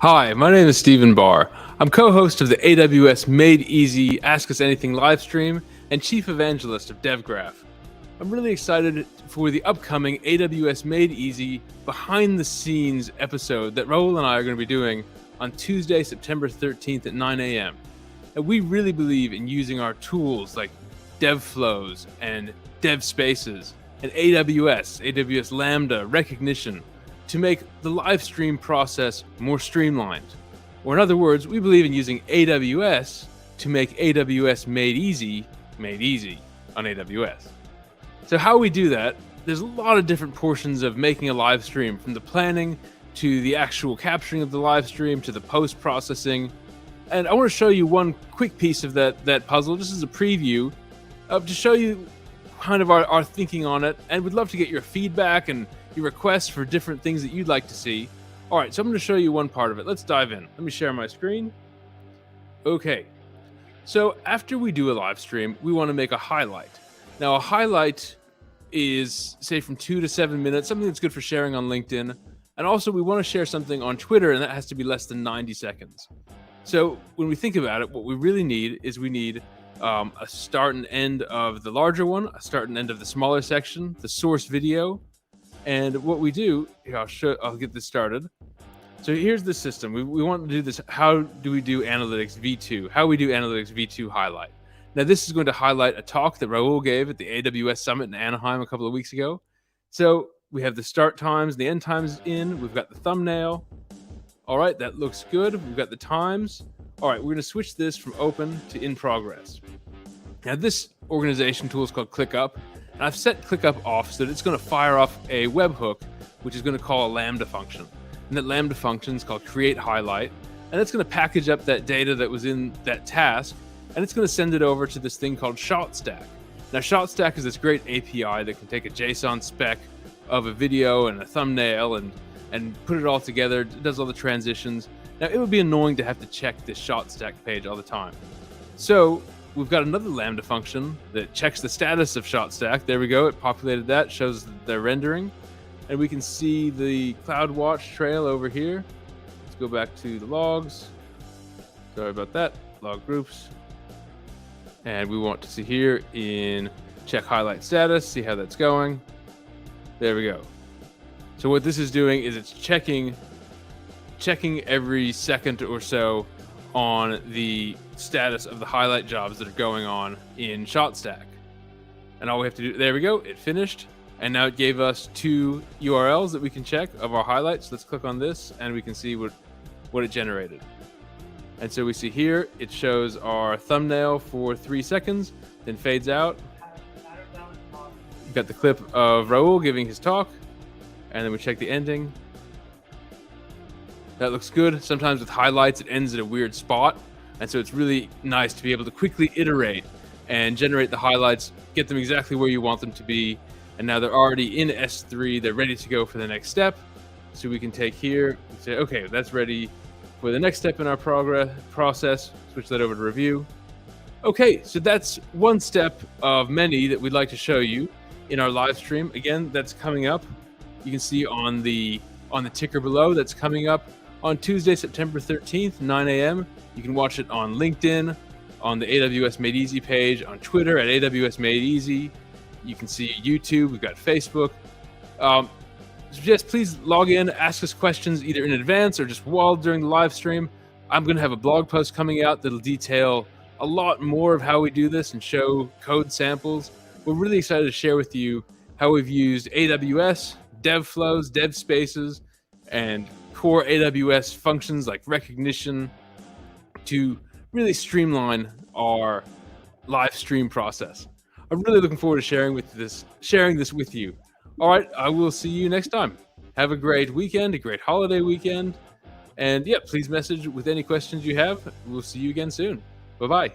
Hi, my name is Stephen Barr. I'm co-host of the AWS Made Easy Ask Us Anything livestream and chief evangelist of DevGraph. I'm really excited for the upcoming AWS Made Easy behind the scenes episode that Raul and I are going to be doing on Tuesday, September 13th at 9 a.m. And we really believe in using our tools like DevFlows and DevSpaces and AWS Lambda, Rekognition, to make the live stream process more streamlined. Or in other words, we believe in using AWS to make AWS made easy on AWS. So how we do that, there's a lot of different portions of making a live stream, from the planning to the actual capturing of the live stream to the post-processing. And I want to show you one quick piece of that puzzle, just as a preview, to show you kind of our thinking on it. And we'd love to get your feedback and your requests for different things that you'd like to see. All right, so I'm going to show you one part of it. Let's dive in. Let me share my screen. Okay, so after we do a live stream, we want to make a highlight. Now, a highlight is, say, from 2 to 7 minutes, something that's good for sharing on LinkedIn. And also, we want to share something on Twitter, and that has to be less than 90 seconds. So when we think about it, what we really need is a start and end of the larger one, a start and end of the smaller section, the source video. And what we do, here, I'll get this started. So here's the system. We want to do this. How do we do Analytics V2? How we do Analytics V2 highlight. Now, this is going to highlight a talk that Raul gave at the AWS Summit in Anaheim a couple of weeks ago. So we have the start times, the end times in. We've got the thumbnail. All right, that looks good. We've got the times. All right, we're going to switch this from open to in progress. Now, this organization tool is called ClickUp. And I've set ClickUp off so that it's going to fire off a webhook, which is going to call a Lambda function. And that Lambda function is called create highlight. And it's going to package up that data that was in that task, and it's going to send it over to this thing called ShotStack. Now, ShotStack is this great API that can take a JSON spec of a video and a thumbnail and put it all together. It does all the transitions. Now, it would be annoying to have to check this ShotStack page all the time. So we've got another Lambda function that checks the status of ShotStack. There we go. It populated that, shows that they're rendering. And we can see the CloudWatch trail over here. Let's go back to the logs. Sorry about that. Log groups. And we want to see here in check highlight status, see how that's going. There we go. So what this is doing is it's checking every second or so on the status of the highlight jobs that are going on in ShotStack. And all we have to do, there we go, it finished. And now it gave us 2 URLs that we can check of our highlights. Let's click on this and we can see what it generated. And so we see here, it shows our thumbnail for 3 seconds, then fades out. We've got the clip of Raul giving his talk, and then we check the ending. That looks good. Sometimes with highlights, it ends at a weird spot. And so it's really nice to be able to quickly iterate and generate the highlights, get them exactly where you want them to be. And now they're already in S3. They're ready to go for the next step. So we can take here and say, okay, that's ready for the next step in our process. Switch that over to review. Okay, so that's one step of many that we'd like to show you in our live stream. Again, that's coming up. You can see on the ticker below, that's coming up on Tuesday, September 13th, 9 a.m. You can watch it on LinkedIn, on the AWS Made Easy page, on Twitter at AWS Made Easy. You can see YouTube. We've got Facebook. Just please log in, ask us questions either in advance or just while during the live stream. I'm going to have a blog post coming out that'll detail a lot more of how we do this and show code samples. We're really excited to share with you how we've used AWS, DevFlows, DevSpaces, and core AWS functions like Rekognition to really streamline our live stream process. I'm really looking forward to sharing this with you. All right, I will see you next time. Have a great weekend, a great holiday weekend. And yeah, please message with any questions you have. We'll see you again soon. Bye-bye.